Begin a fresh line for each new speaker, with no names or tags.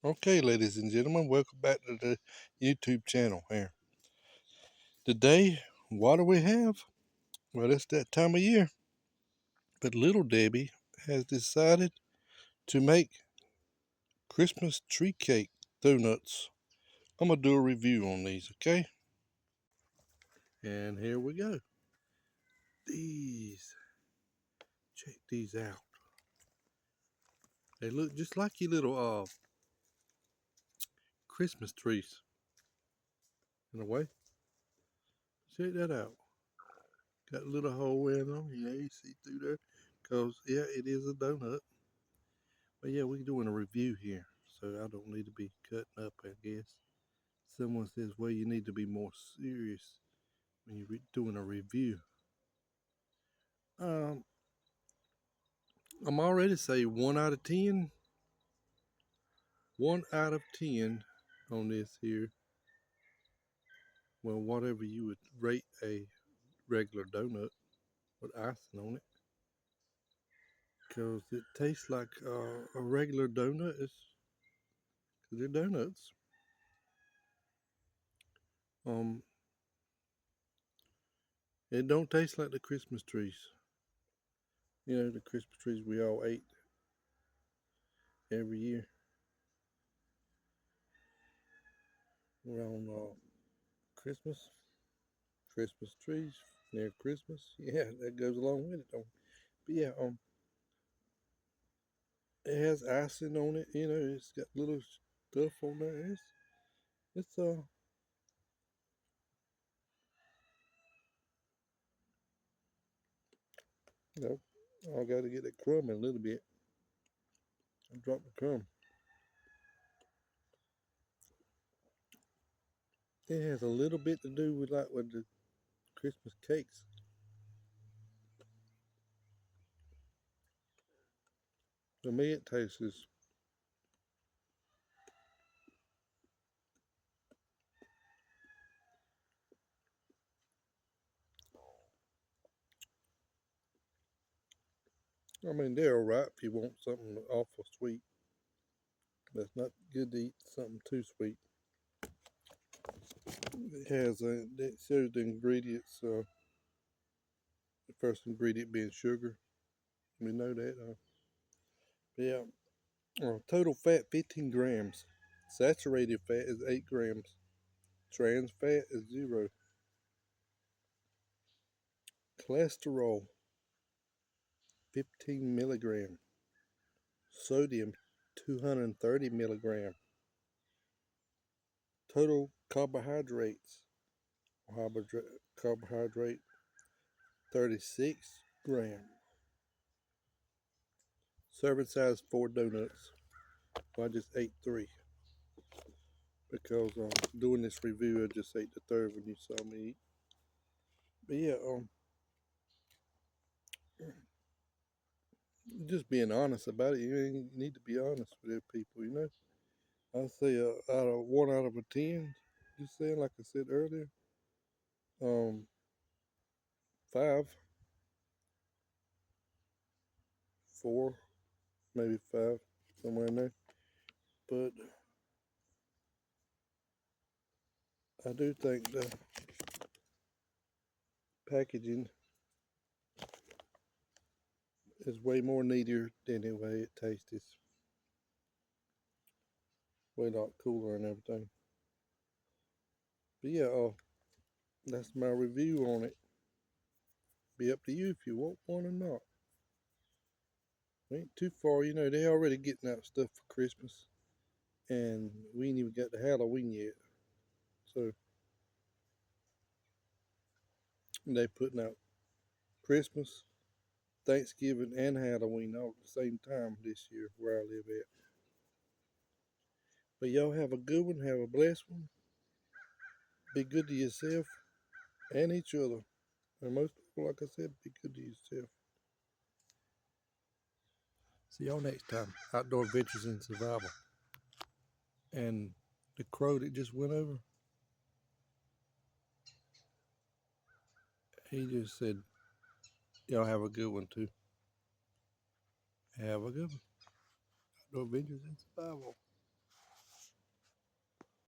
Okay, ladies and gentlemen, welcome back to the YouTube channel here. Today, what do we have? Well, it's that time of year. But little Debbie has decided to make Christmas tree cake donuts. I'm going to do a review on these, okay? And here we go. Check these out. They look just like your little Christmas trees, in a way. Check that out. Got a little hole in them. Yeah, you see through there. Because, yeah, it is a donut. But yeah, we're doing a review here. So I don't need to be cutting up, I guess. Someone says, well, you need to be more serious when you're doing a review. I'm already say 1 out of 10. 1 out of 10 on this here. Well, whatever you would rate a regular donut with icing on it. Because it tastes like a regular donut. Because they're donuts. It don't taste like the Christmas trees. You know, the Christmas trees we all ate every year. Around Christmas trees near Christmas. Yeah, that goes along with it. But yeah, it has icing on it. You know, it's got little stuff on there. It's you know, I got to get that crumb in a little bit. I dropped the crumb. It has a little bit to do with like with the Christmas cakes. To me, it tastes. I mean, they're alright if you want something awful sweet. That's not good to eat something too sweet. It shows the ingredients. The first ingredient being sugar. We know that. Yeah. Total fat 15 grams. Saturated fat is 8 grams. Trans fat is 0. Cholesterol 15 milligram. Sodium 230 milligram. Total carbohydrates. Carbohydrate 36 gram. Serving size 4 donuts. Well, I just ate 3 because doing this review, I just ate the third when you saw me eat. But yeah, just being honest about it. You need to be honest with their people, you know. I say out of 1 out of a 10. Just saying, like I said earlier, 5, 4, maybe 5, somewhere in there. But I do think the packaging is way more neater than the way it tastes. Way a lot cooler and everything. But yeah, that's my review on it. Be up to you if you want one or not. Ain't too far, you know. They already getting out stuff for Christmas, and we ain't even got to Halloween yet. So they putting out Christmas, Thanksgiving, and Halloween all at the same time this year where I live at. But y'all have a good one. Have a blessed one. Be good to yourself and each other. And most people, like I said, be good to yourself. See y'all next time. Outdoor Adventures in Survival. And the crow that just went over, he just said, y'all have a good one too. Have a good one. Outdoor Adventures in Survival.